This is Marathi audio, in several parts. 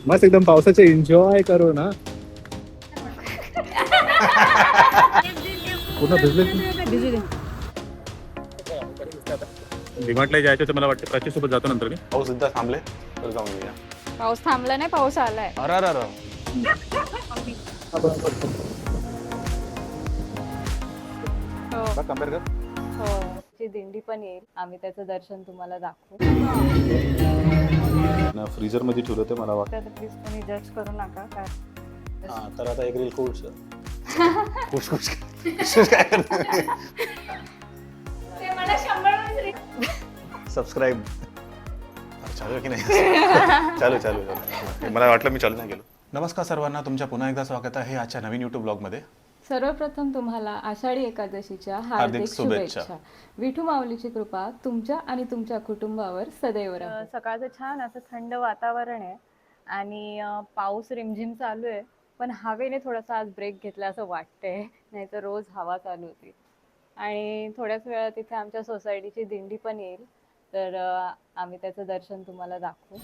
मस्त एकदम पावसाचे एन्जॉय करू ना. पूर्ण भिजले. डिमार्टला जायचं तर मला वाटतं प्राची सोबत जातो नंतर मी. पाऊस एकदा थांबले तर जाऊन येऊया. पाऊस थांबला नाही, पाऊस आलाय. अरे अरे अरे हो कम्पेअर कर. हो, ची दिंडी पण येईल, आम्ही त्याचं दर्शन तुम्हाला दाखवू. ना फ्रीजर मध्ये ठेवलं ते मला वाटतं. तर प्लीज तुम्ही जज करू नका काय. हा तर आता एक रील खुश खुश खुश खुश काय करणार. सबस्क्राईब चालू आहे की नाही. चालू चालू चालू. मला वाटलं मी चालू नाही गेलो. नमस्कार सर्वांना, तुमच्या पुन्हा एकदा स्वागत आहे आजच्या नवीन यूट्यूब ब्लॉगमध्ये. सर्वप्रथम तुम्हाला आषाढी एकादशीच्या हार्दिक शुभेच्छा. विठू माऊलीची कृपा तुमच्या आणि तुमच्या कुटुंबावर सदैव राहो. सकाळचं छान असं थंड वातावरण आहे आणि पाऊस रिमझिम चालू आहे, पण हवेने थोडासा आज ब्रेक घेतला असं वाटतंय, नाही तर रोज हवा चालू होती. आणि थोड्याच वेळात इथे आमच्या सोसायटीची दिंडी पण येईल, तर आम्ही त्याचं दर्शन तुम्हाला दाखवू.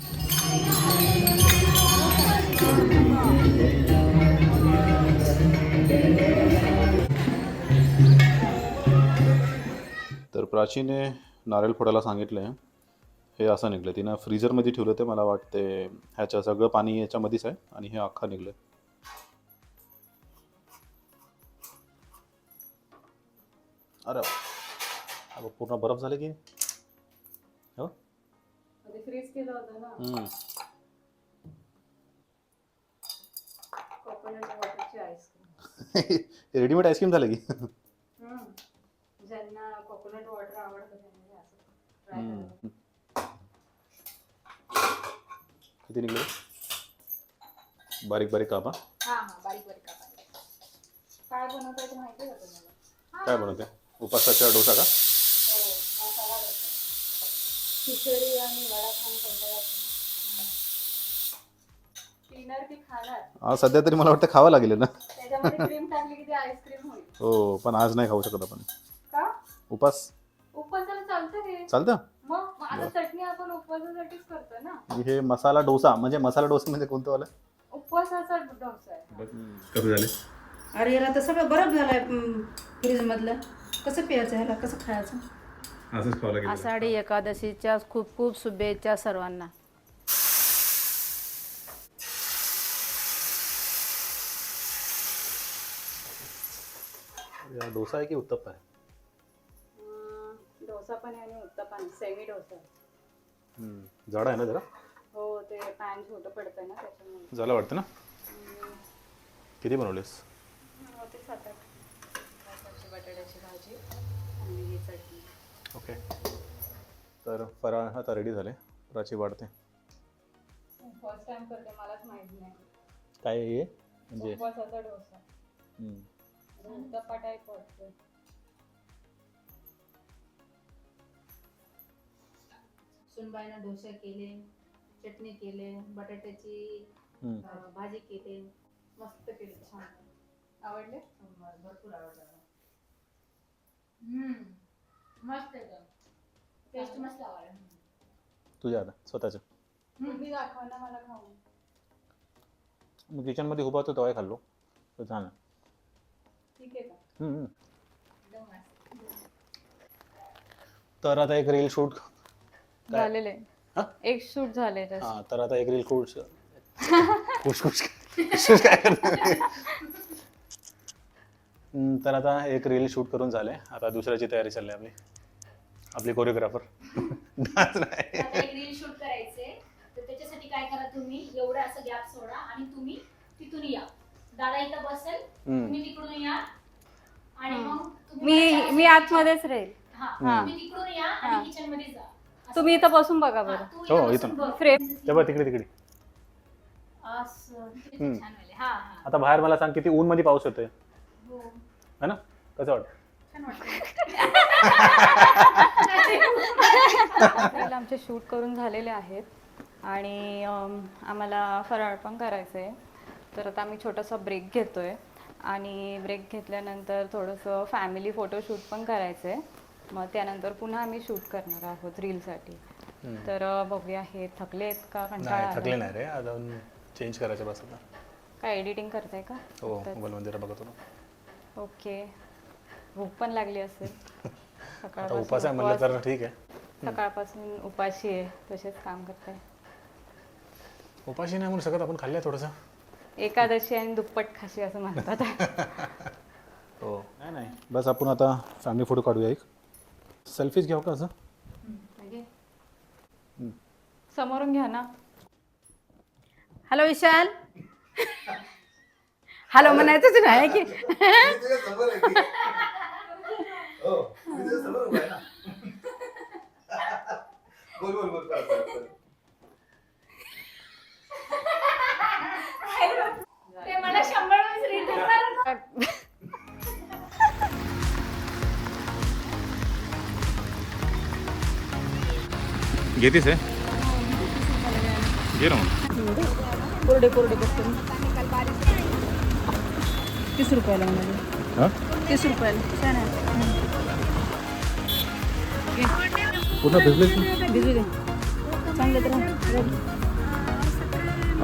तर प्राचीने नारळ फोडायला सांगितलंय. हे असं निघलं, तिनं फ्रीजरमध्ये ठेवलं ते मला वाटते. ह्याचं सगळं पाणी याच्यामध्येच आहे आणि हे अख्खा निघलं. अरे अगं पूर्ण बर्फ झाले की हो. फ्रीज केलं होतं ना कोकोनट वॉटरची आईस्क्रीम. रेडीमेड आईस्क्रीम झालं की. ज्यांना कोकोनट वॉटर आवडतं त्यांनी असं ट्राय करायचं. किती निघले. बारीक बारीक कापा. हा बारीक बारीक कापायचं. काय बनवताय माहिती आहे का तुम्हाला? काय बनवते. उपासाचा डोसा का. हो, मसाला डोसा. खिचडी आणि वडा खाऊन कंटाळा पिणार की खाणार. आज सध्या तरी मला वाटतं खावं लागेल ना. त्याच्यामध्ये क्रीम टाकली की ती आईस्क्रीम होईल. हो पण आज नाही खाऊ शकत आपण. का. उपास उपवासाला चालतं हे. चालतं. मग आता चटणी आपण उपवासासाठीच करतो ना. हे मसाला डोसा म्हणजे मसाला डोसा म्हणजे कोणतं वाला. उपवासाचा डोसा आहे. कसे झाले. अरे याला तर सगळं बरफ झालंय फ्रीज मधलं. कसं प्यायचं ह्याला, कसं खायचं. असंच खावं लागेल. आषाढी एकादशीच्या खूप खूप शुभेच्छा सर्वांना. डोसा आहे की उत्तप्पा आहे. डोसा पण आहे आणि उत्तपा सेमी डोसा आहे. जाडा आहे ना जरा. हो, ते पॅन छोटं पडतंय ना त्याच्यामुळे. झालं वाटतं ना. किती बनवलेस. होते 7-8. बटाट्याची भाजी आणि ही चटणी. ओके. तर फराळ आता रेडी झाले. प्राची वाढते. फर्स्ट टाइम करते, मलाच माहिती नाही. काय आहे म्हणजे. उपवासाचा डोसा. उत्तप्पा टाईप वाटतं. सुनबाईनं डोसे केले, चटणी केले, बटाट्याची भाजी केली. मस्त केली, छान. आवडले. भरपूर आवडलं. मस्त एकदम. टेस्ट मस्त आवडला. तुझ्या आता स्वतःचं. तुम्ही दाखवा ना मला खाऊन. मी किचनमध्ये उभा होतो तेव्हा खाल्लो तर छान. ठीक आहे का. तर आता एक रील शूट झालेले. एक शूट झाले. हा तर आता एक रील शूट खुश खुश खुश काय करणार. तर आता एक रील शूट करून झाले. आता दुसऱ्याची तयारी चालली आपली. आपली कोरिओग्राफर डान्स नाही. आता एक रील शूट करायचे, तर त्याच्यासाठी काय करा तुम्ही, एवढं असं गॅप सोडा आणि तुम्ही तिथून या. दादा इथं बसेल, तुम्ही तिकडून या आणि मग मी आतमध्येच राहील. तुम्ही तिकडून या आणि किचन मध्ये जा. तुम्ही इथं बसून बघा बरं. हो इथून फ्रेम तेव्हा तिकडे तिकडे. असं छान वाटलं. हा हा आता बाहेर मला सांग किती ऊन मध्ये पाऊस येतोय हो है ना. कसं वाटतं. छान वाटलं. आमचे शूट करून झालेले आहेत आणि आम्हाला फराळ पण करायचं आहे. तर आता आम्ही छोटासा ब्रेक घेतोय आणि ब्रेक घेतल्यानंतर थोडंसं फॅमिली फोटोशूट पण करायचं आहे. मग त्यानंतर पुन्हा आम्ही शूट करणार आहोत रीलसाठी. तर बघूया हे थकले आहेत का कंटाळा. थकले नाही रे. अजून चेंज करायचं बस आता. काय एडिटिंग करताय का? हो मोबाईलमध्ये जरा बघतो ना. ओके. भूक पण लागली असेल. आता उपास आहे म्हणलं तर ठीक आहे. सकाळपासून उपाशी आहे, तसेच काम करताय. उपाशी नाही म्हणू शकत आपण, खाल्लंय थोडंसं. एकादशी आणि दुप्पट खाशी असं म्हणतात. हो नाही नाही बस आपण आता फॅमिली फोटो काढूया एक. सेल्फीज घ्यावं का असं? समोरून घ्या ना. हॅलो विशाल. हॅलो म्हणायचंच नाही की. ते मला 100 वेळेस return घेतीस आहे घे ना मग. कोरडे बघते 30 रुपयाला म्हणाले. हां 30 रुपयाला छान आहे. पूर्ण भिजले. भिजू दे चांगले तर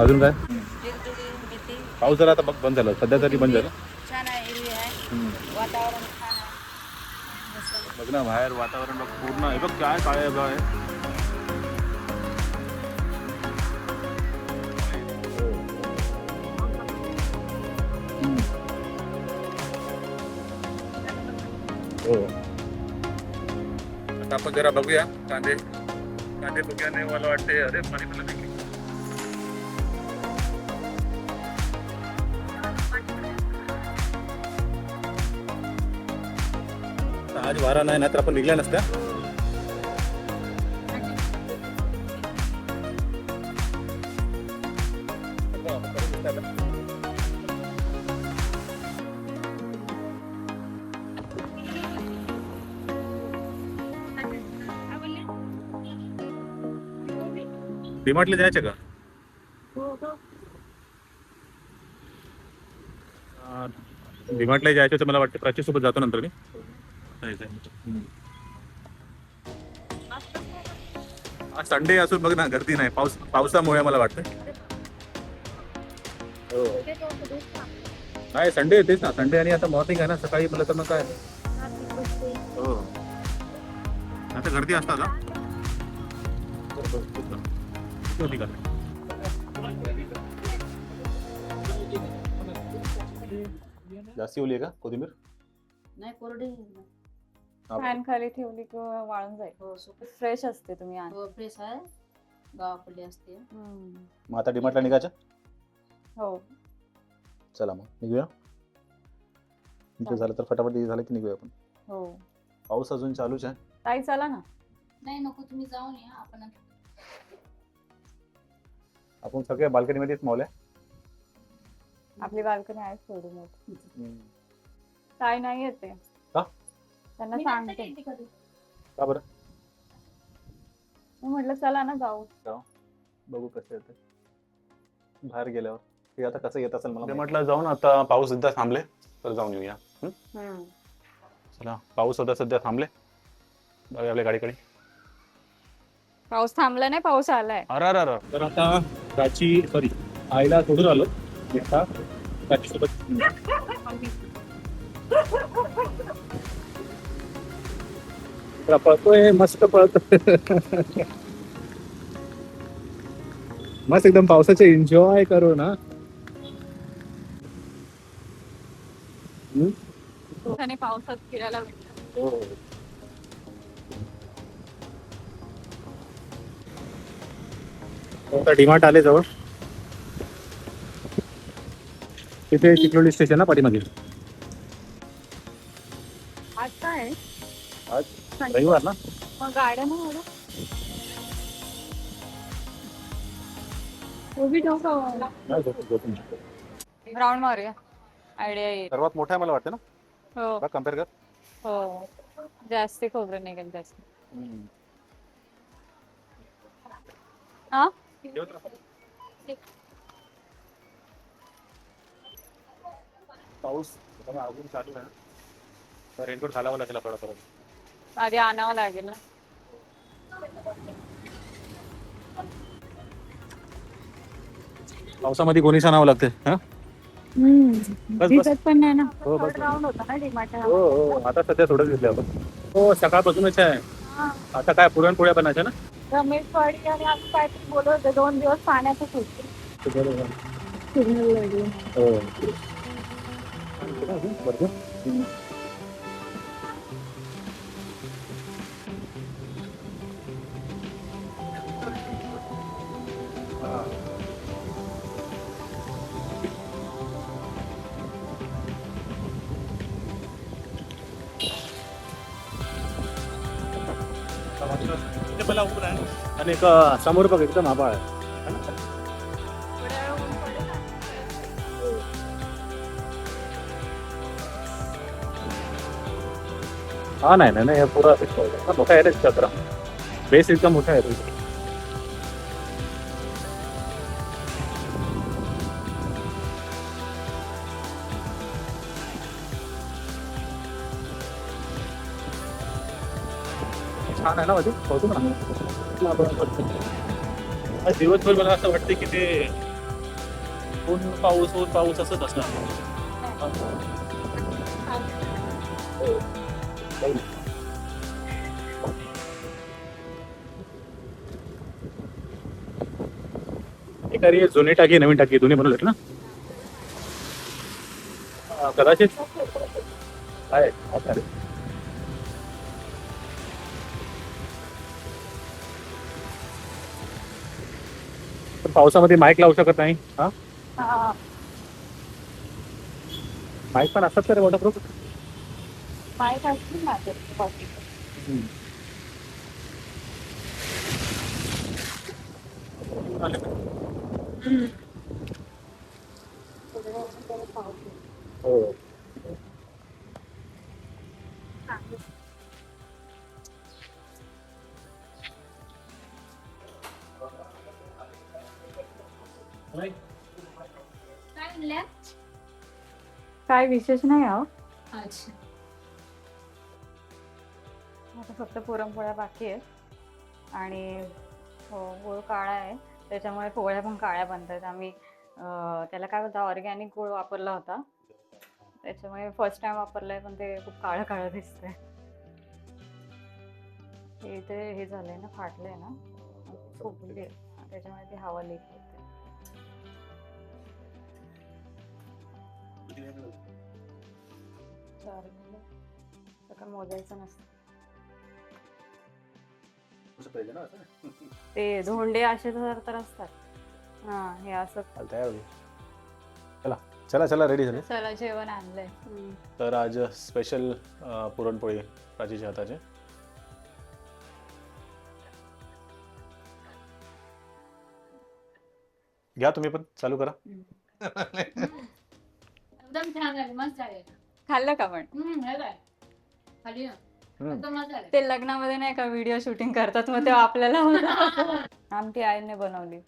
अजून काय? पाऊस जरा आता बंद झाला, सध्या तरी बंद झाला. छान आहे, हिरवी आहे, वातावरण छान आहे. बघ ना बाहेर वातावरण बघ पूर्ण आहे. बघ काय काळे बघ आहे. हो आता आपण जरा बघूया कांदे बघूया. नाही मला वाटते अरे पाणी मला नाही. आज वारा नाही ना तर आपण निघल्या नसत्या. डीमार्टला जायचं का? डीमार्टला जायचं तर मला वाटतं प्राची सोबत जातो नंतर मी. आज संडे असून बघ ना गर्दी नाही. पावसामुळे मला वाटतं. हो नाही संडे येतेच ना. संडे आणि आता मॉर्निंग आहे ना, सकाळी मला तर मग काय हो आता गर्दी असतात का? जास्ती ओली आहे का कोथिंबीर? नाही कोरडी. फॅन खाली ठेवली किंवा वाळून जाईल. हो फ्रेश असते तुम्ही आण. फ्रेश आहे, गावाकडली असते. मग आता डीमार्टला निघायचं. हो चला मग निघूया. तुमचं झालं तर फटाफट झालं की निघूया आपण. हो पाऊस अजून चालूच आहे. ताई चला ना. नाही नको, तुम्ही जाऊन या. आपण सगळ्या बाल्कनीमध्येच मॉल आहे. आपली बाल्कनी आहे थोडी मोठी. ताई नाही येते का? त्यांना सांगते. का बरं? मी म्हटलं चला ना जाऊ. बघू कसं येतं बाहेर गेल्यावर. ते आता कसं येत असेल मला म्हटलं. जाऊन आता पाऊस सध्या थांबले तर जाऊन येऊया. चला पाऊस होता सध्या थांबले. बघा आपल्या गाडीकडे. पाऊस थांबला नाही, पाऊस आलाय. अरे तर आता प्राची सॉरी आईला सोडून आलो. प्राची सोबत पळतोय मस्त पळतोय. मस्त एकदम पावसाचे एन्जॉय करू ना. आणि पावसात फिरायला भेटलं. आता डीमार्ट आले जवळ. तिथे चिखलोली स्टेशन ना पाठीमागे. आज काय आज रविवार ना. मग गाड्या ना एवढं उभी राऊंड मारूया. आयडिया येईल. सर्वात मोठा आहे मला वाटतं ना. हो बघ कम्पेअर कर. हो जास्ती खोबरं निघेल जास्त. हा पाऊस अजून चालू आहे. रेनकोट घालावं लागेल आपल्याला परत. आधी आणावं लागेल ना. पावसामध्ये कोणी सांगावं लागते हा बस. दिसत पण नाही ना. हो बस. राऊंड होता ना डिमार्ट. हो हो आता सध्या थोडं घेतलं आपण. हो सकाळपासूनच आहे. आता काय पुरणपोळ्या बनायच्या ना. रमेशवाडी आणि आम्ही काहीतरी बोलत होते 2 दिवस पाण्यातच होते. बरोबर. सिग्नल लागले. हो बरोबर. आणि एक समोर बघ एकदम आभाळ आहे. हा नाही नाही नाही पुरा मोठा आहे रे चक्र. बेस एकदम मोठा आहे. छान आहे ना माझी पाहतो ना. आज दिवसभर मला असं वाटतं की ते ऊन पाऊस असंच असणार. तरी जुनी टाकी नवीन टाकी दोन्ही बनवलेत ना. कदाचित आहे. पावसामध्ये माईक लावू शकत नाही. हा माईक पण असतात का रे वॉटरप्रूफ. माहीत असतील ना ते बाकी. हो काय म्हणल्या? काय विशेष नाही आहो. अच्छा. आता फक्त पुरणपोळ्या बाकी आहेत आणि गुळ काळा आहे त्याच्यामुळे पोळ्या पण काळ्या बनतात. आम्ही त्याला काय बोलता ऑर्गॅनिक गुळ वापरला होता त्याच्यामुळे फर्स्ट टाइम वापरलाय पण ते खूप काळं काळं दिसतंय. इथे हे झालंय ना फाटलंय ना फुगली त्याच्यामुळे ती हवा लीक होते. सगळं मोजायचं नसतं. ते धोंडे असे तर असतात. हा हे असं. तयार होईल. चला चला रेडी झाले. चला जेवण आणलंय. तर आज स्पेशल पुरणपोळी प्राचीच्या हाताचे. घ्या तुम्ही पण चालू करा. एकदम छान झाले मस्त झाले. खाल्लं का पण. हे काय खाली ना एकदम मस्त झाले. ते लग्नामध्ये नाही का व्हिडिओ शूटिंग करतात मग तेव्हा आपल्याला होतं. आमची आईने बनवली.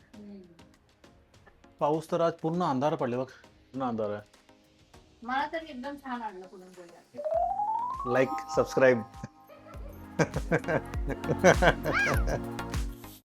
पाऊस तर आज पूर्ण अंधार पडले बघ. पूर्ण अंधार आहे. मला तर एकदम छान आणलं पुरणपोळी. Like subscribe.